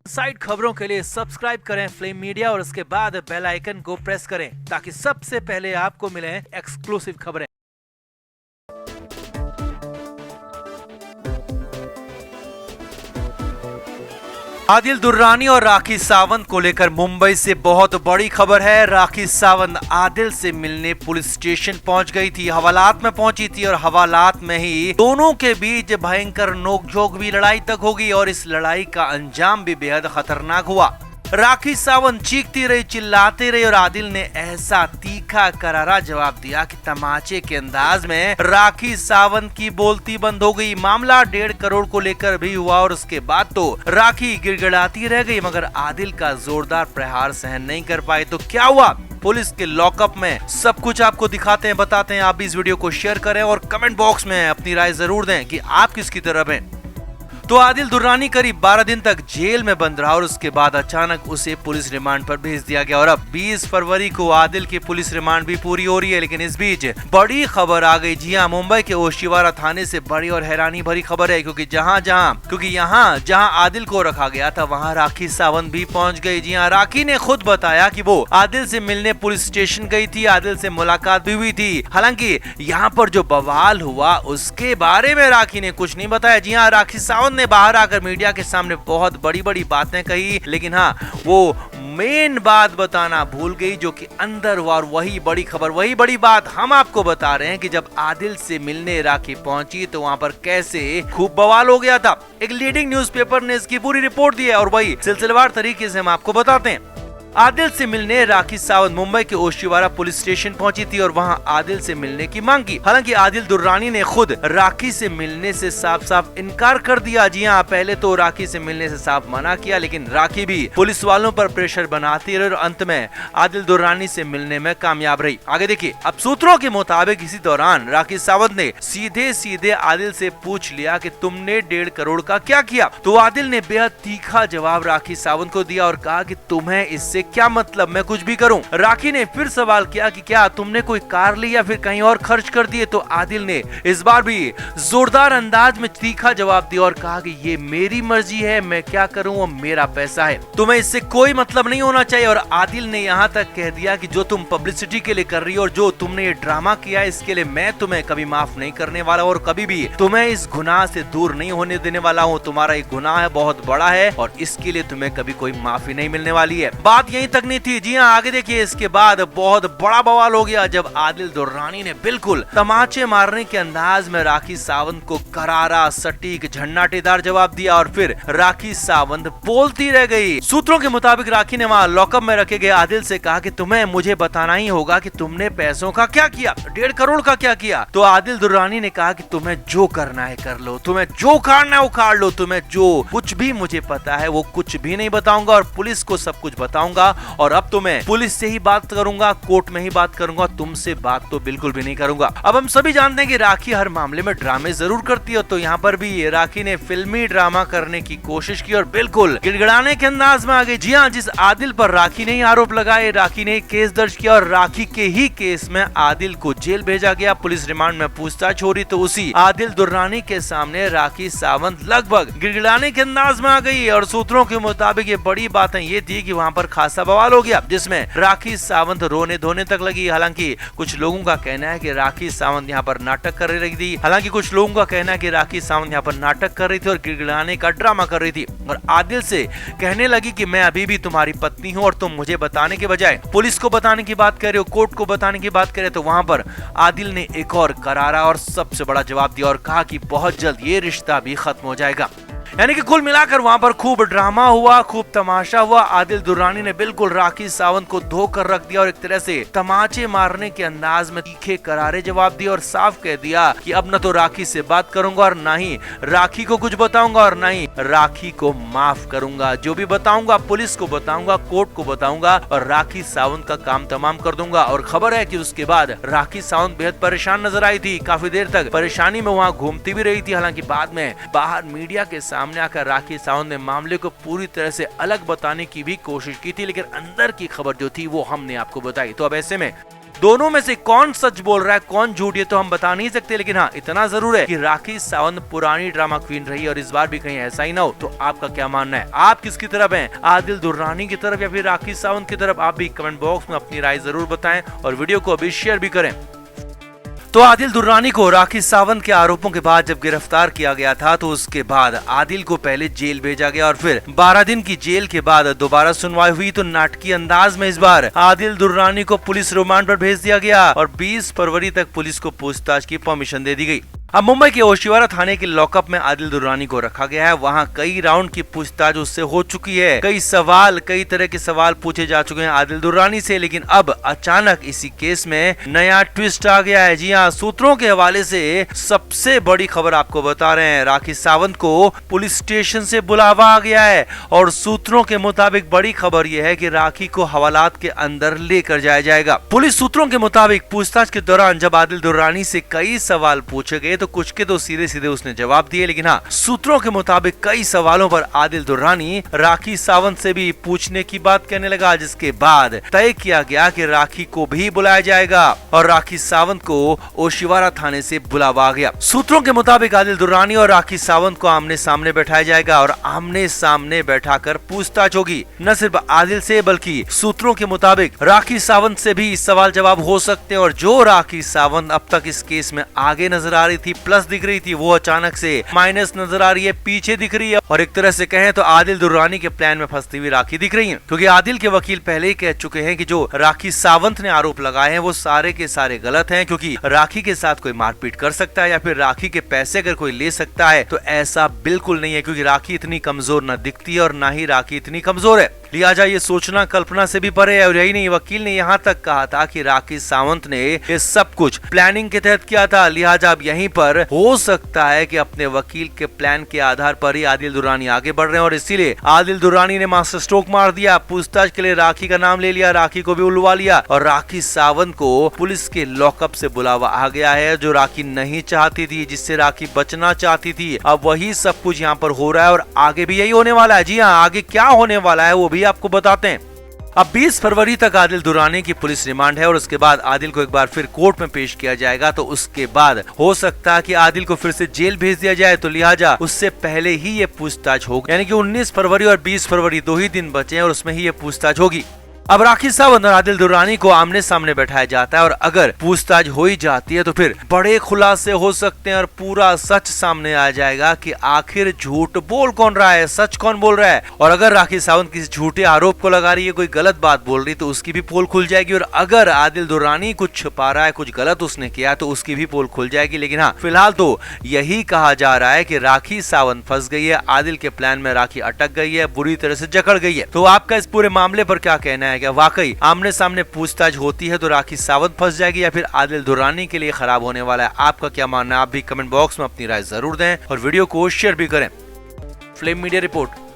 Side खबरों के लिए सब्सक्राइब करें फ्लेम मीडिया और उसके बाद बेल आइकन को प्रेस करें ताकि सबसे पहले आपको मिले एक्सक्लूसिव खबरें। आदिल दुर्रानी और राखी सावंत को लेकर मुंबई से बहुत बड़ी खबर है। राखी सावंत आदिल से मिलने पुलिस स्टेशन पहुंच गई थी, हवालात में पहुंची थी और हवालात में ही दोनों के बीच भयंकर नोकझोंक भी लड़ाई तक होगी और इस लड़ाई का अंजाम भी बेहद खतरनाक हुआ। राखी सावंत चीखती रही, चिल्लाती रही और आदिल ने ऐसा तीखा करारा जवाब दिया कि तमाचे के अंदाज में राखी सावंत की बोलती बंद हो गई। मामला 1.5 करोड़ को लेकर भी हुआ और उसके बाद तो राखी गिड़गिड़ाती रह गई मगर आदिल का जोरदार प्रहार सहन नहीं कर पाए। तो क्या हुआ पुलिस के लॉकअप में, सब कुछ आपको दिखाते हैं, बताते हैं। आप भी इस वीडियो को शेयर करें और कमेंट बॉक्स में अपनी राय जरूर दें कि आप किसकी तरफ हैं। तो आदिल दुर्रानी करीब 12 दिन तक जेल में बंद रहा और उसके बाद अचानक उसे पुलिस रिमांड पर भेज दिया गया और अब 20 फरवरी को आदिल की पुलिस रिमांड भी पूरी हो रही है। लेकिन इस बीच बड़ी खबर आ गई। जी हां, मुंबई के ओशिवारा थाने से बड़ी और हैरानी भरी खबर है क्योंकि यहाँ जहां आदिल को रखा गया था वहां राखी सावंत भी पहुंच गई। जी हां, राखी ने खुद बताया कि वो आदिल से मिलने पुलिस स्टेशन गई थी, आदिल से मुलाकात भी हुई थी। हालांकि यहाँ पर जो बवाल हुआ उसके बारे में राखी ने कुछ नहीं बताया। जी हाँ, राखी सावंत ने बाहर आकर मीडिया के सामने बहुत बड़ी बड़ी बातें कही, लेकिन हाँ, वो मेन बात बताना भूल गई जो कि अंदर हुआ और वही बड़ी खबर, वही बड़ी बात हम आपको बता रहे हैं कि जब आदिल से मिलने राखी पहुंची तो वहां पर कैसे खूब बवाल हो गया था। एक लीडिंग न्यूज़पेपर ने इसकी पूरी रिपोर्ट दी है और वही सिलसिलेवार तरीके से हम आपको बताते हैं। आदिल से मिलने राखी सावंत मुंबई के ओशिवारा पुलिस स्टेशन पहुंची थी और वहां आदिल से मिलने की मांग की। हालांकि आदिल दुर्रानी ने खुद राखी से मिलने से साफ साफ इनकार कर दिया। जी हां, पहले तो राखी से मिलने से साफ मना किया, लेकिन राखी भी पुलिस वालों पर प्रेशर बनाती रही और अंत में आदिल दुर्रानी से मिलने में कामयाब रही। आगे देखिए, अब सूत्रों के मुताबिक इसी दौरान राखी सावंत ने सीधे आदिल से पूछ लिया कि तुमने 1.5 करोड़ का क्या किया। तो आदिल ने बेहद तीखा जवाब राखी सावंत को दिया और कहा कि तुम्हें इससे क्या मतलब, मैं कुछ भी करूं। राखी ने फिर सवाल किया कि क्या तुमने कोई कार ली या फिर कहीं और खर्च कर दिए। तो आदिल ने इस बार भी जोरदार अंदाज में तीखा जवाब दिया और कहा कि ये मेरी मर्जी है, मैं क्या करूं, वो मेरा पैसा है, तुम्हें इससे कोई मतलब नहीं होना चाहिए। और आदिल ने यहाँ तक कह दिया कि जो तुम पब्लिसिटी के लिए कर रही हो और जो तुमने ये ड्रामा किया इसके लिए मैं तुम्हें कभी माफ नहीं करने वाला और कभी भी तुम्हें इस गुनाह से दूर नहीं होने देने वाला हूँ। तुम्हारा ये गुनाह है, बहुत बड़ा है और इसके लिए तुम्हें कभी कोई माफी नहीं मिलने वाली है। बात यहीं तक नहीं थी। जी हाँ, आगे देखिए, इसके बाद बहुत बड़ा बवाल हो गया जब आदिल दुर्रानी ने बिल्कुल तमाचे मारने के अंदाज में राखी सावंत को करारा, सटीक, झन्नाटेदार जवाब दिया और फिर राखी सावंत बोलती रह गई। सूत्रों के मुताबिक राखी ने वहां लॉकअप में रखे गए आदिल से कहा कि तुम्हें मुझे बताना ही होगा कि तुमने पैसों का क्या किया, 1.5 करोड़ का क्या किया। तो आदिल दुर्रानी ने कहा कि तुम्हें जो करना है कर लो, तुम्हें जो उखाड़ना है उखाड़ लो, तुम्हें जो कुछ भी मुझे पता है वो कुछ भी नहीं बताऊंगा और पुलिस को सब कुछ बताऊंगा और अब तो मैं पुलिस से ही बात करूंगा, कोर्ट में ही बात करूंगा, तुमसे बात तो बिल्कुल भी नहीं करूंगा। अब हम सभी जानते हैं कि राखी हर मामले में ड्रामे जरूर करती है, तो यहाँ पर भी राखी ने फिल्मी ड्रामा करने की कोशिश की और बिल्कुल गिड़गिड़ाने के अंदाज में आ गई। जी हाँ, जिस आदिल पर राखी ने आरोप लगाए, राखी ने केस दर्ज किया और राखी के ही केस में आदिल को जेल भेजा गया, पुलिस रिमांड में पूछताछ हो रही, तो उसी आदिल दुर्रानी के सामने राखी सावंत लगभग गिड़गिड़ाने के अंदाज में आ गई। और सूत्रों के मुताबिक ये बड़ी बातें ये थी कि वहाँ पर खासा बवाल हो गया जिसमें राखी सावंत रोने धोने तक लगी। हालांकि कुछ लोगों का कहना है कि राखी सावंत यहाँ पर नाटक कर रही थी। राखी सावंत यहाँ पर नाटक कर रही थी और गिड़गिड़ाने का ड्रामा कर रही थी और आदिल से कहने लगी कि मैं अभी भी तुम्हारी पत्नी हूँ और तुम मुझे बताने के बजाय पुलिस को बताने की बात कर रहे हो, कोर्ट को बताने की बात कर रहे हो। तो वहां पर आदिल ने एक और करारा और सबसे बड़ा जवाब दिया और कहा कि बहुत जल्द ये रिश्ता भी खत्म हो जाएगा। यानी कि कुल मिलाकर वहां पर खूब ड्रामा हुआ, खूब तमाशा हुआ। आदिल दुर्रानी ने बिल्कुल राखी सावंत को धोकर रख दिया और एक तरह से तमाचे मारने के अंदाज में तीखे करारे जवाब दिए और साफ कह दिया कि अब न तो राखी से बात करूंगा और ना ही राखी को कुछ बताऊंगा और ना ही राखी को माफ करूंगा। जो भी बताऊंगा पुलिस को बताऊंगा, कोर्ट को बताऊंगा और राखी सावंत का काम तमाम कर दूंगा। और खबर है कि उसके बाद राखी सावंत बेहद परेशान नजर आई थी, काफी देर तक परेशानी में वहाँ घूमती भी रही थी। हालांकि बाद में बाहर मीडिया के सामने आकर राखी सावंत ने मामले को पूरी तरह से अलग बताने की भी कोशिश की थी, लेकिन अंदर की खबर जो थी वो हमने आपको बताई। तो अब ऐसे में दोनों में से कौन सच बोल रहा है कौन झूठ ये तो हम बता नहीं सकते, लेकिन हाँ इतना जरूर है कि राखी सावंत पुरानी ड्रामा क्वीन रही और इस बार भी कहीं ऐसा ही ना हो। तो आपका क्या मानना है, आप किसकी तरफ हैं, आदिल दुर्रानी की तरफ या फिर राखी सावंत की तरफ? आप भी कमेंट बॉक्स में अपनी राय जरूर बताएं और वीडियो को अभी शेयर भी करें। तो आदिल दुर्रानी को राखी सावंत के आरोपों के बाद जब गिरफ्तार किया गया था तो उसके बाद आदिल को पहले जेल भेजा गया और फिर 12 दिन की जेल के बाद दोबारा सुनवाई हुई तो नाटकीय अंदाज में इस बार आदिल दुर्रानी को पुलिस रिमांड पर भेज दिया गया और 20 फरवरी तक पुलिस को पूछताछ की परमिशन दे दी गई। अब मुंबई के ओशिवारा थाने के लॉकअप में आदिल दुर्रानी को रखा गया है। वहां कई राउंड की पूछताछ उससे हो चुकी है, कई तरह के सवाल पूछे जा चुके हैं आदिल दुर्रानी से, लेकिन अब अचानक इसी केस में नया ट्विस्ट आ गया है। जी हाँ, सूत्रों के हवाले से सबसे बड़ी खबर आपको बता रहे हैं, राखी सावंत को पुलिस स्टेशन से बुलावा आ गया है और सूत्रों के मुताबिक बड़ी खबर यह है कि राखी को हवालात के अंदर लेकर जाया जाएगा। पुलिस सूत्रों के मुताबिक पूछताछ के दौरान जब आदिल दुर्रानी से कई सवाल पूछे गए तो कुछ के तो सीधे सीधे उसने जवाब दिए, लेकिन हाँ सूत्रों के मुताबिक कई सवालों पर आदिल दुर्रानी राखी सावंत से भी पूछने की बात कहने लगा, जिसके बाद तय किया गया कि राखी को भी बुलाया जाएगा और राखी सावंत को ओशिवारा थाने से बुलावा आ गया। सूत्रों के मुताबिक आदिल दुर्रानी और राखी सावंत को आमने सामने बैठाया जाएगा और आमने सामने बैठाकर पूछताछ होगी, न सिर्फ आदिल से बल्कि सूत्रों के मुताबिक राखी सावंत से भी सवाल जवाब हो सकते हैं। और जो राखी सावंत अब तक इस केस में आगे नजर आ रही थी, प्लस दिख रही थी, वो अचानक से माइनस नजर आ रही है, पीछे दिख रही है और एक तरह से कहें तो आदिल दुर्रानी के प्लान में फंसती हुई राखी दिख रही है। क्योंकि आदिल के वकील पहले ही कह चुके हैं कि जो राखी सावंत ने आरोप लगाए हैं वो सारे के सारे गलत हैं, क्योंकि राखी के साथ कोई मारपीट कर सकता है या फिर राखी के पैसे अगर कोई ले सकता है तो ऐसा बिल्कुल नहीं है, क्योंकि राखी इतनी कमजोर न दिखती है और ना ही राखी इतनी कमजोर है। लिहाजा ये सोचना कल्पना से भी परे है। और यही नहीं, वकील ने यहाँ तक कहा था कि राखी सावंत ने ये सब कुछ प्लानिंग के तहत किया था। लिहाजा अब यहीं पर हो सकता है कि अपने वकील के प्लान के आधार पर ही आदिल दुर्रानी आगे बढ़ रहे हैं और इसीलिए आदिल दुर्रानी ने मास्टर स्ट्रोक मार दिया, पूछताछ के लिए राखी का नाम ले लिया, राखी को भी उलवा लिया और राखी सावंत को पुलिस के लॉकअप से बुलावा आ गया है, जो राखी नहीं चाहती थी, जिससे राखी बचना चाहती थी। अब वही सब कुछ यहाँ पर हो रहा है और आगे भी यही होने वाला है। जी हाँ, आगे क्या होने वाला है वो भी आपको बताते हैं। अब 20 फरवरी तक आदिल दुर्रानी की पुलिस रिमांड है और उसके बाद आदिल को एक बार फिर कोर्ट में पेश किया जाएगा। तो उसके बाद हो सकता है कि आदिल को फिर से जेल भेज दिया जाए, तो लिहाजा उससे पहले ही ये पूछताछ होगी। यानी कि 19 फरवरी और 20 फरवरी 2 ही दिन बचे हैं और उसमें ही ये पूछताछ होगी। अब राखी सावंत और आदिल दुर्रानी को आमने सामने बैठाया जाता है और अगर पूछताछ हो ही जाती है तो फिर बड़े खुलासे हो सकते हैं और पूरा सच सामने आ जाएगा कि आखिर झूठ बोल कौन रहा है, सच कौन बोल रहा है। और अगर राखी सावंत किसी झूठे आरोप को लगा रही है, कोई गलत बात बोल रही, तो उसकी भी पोल खुल जाएगी। और अगर आदिल दुर्रानी कुछ छुपा रहा है, कुछ गलत उसने किया, तो उसकी भी पोल खुल जाएगी। लेकिन हाँ, फिलहाल तो यही कहा जा रहा है कि राखी सावंत फंस गई है, आदिल के प्लान में राखी अटक गई है, बुरी तरह से जकड़ गई है। तो आपका इस पूरे मामले पर क्या कहना है? क्या वाकई आमने सामने पूछताछ होती है तो राखी सावंत फंस जाएगी या फिर आदिल दुर्रानी के लिए खराब होने वाला है? आपका क्या मानना है? आप भी कमेंट बॉक्स में अपनी राय जरूर दें और वीडियो को शेयर भी करें। Flame media report.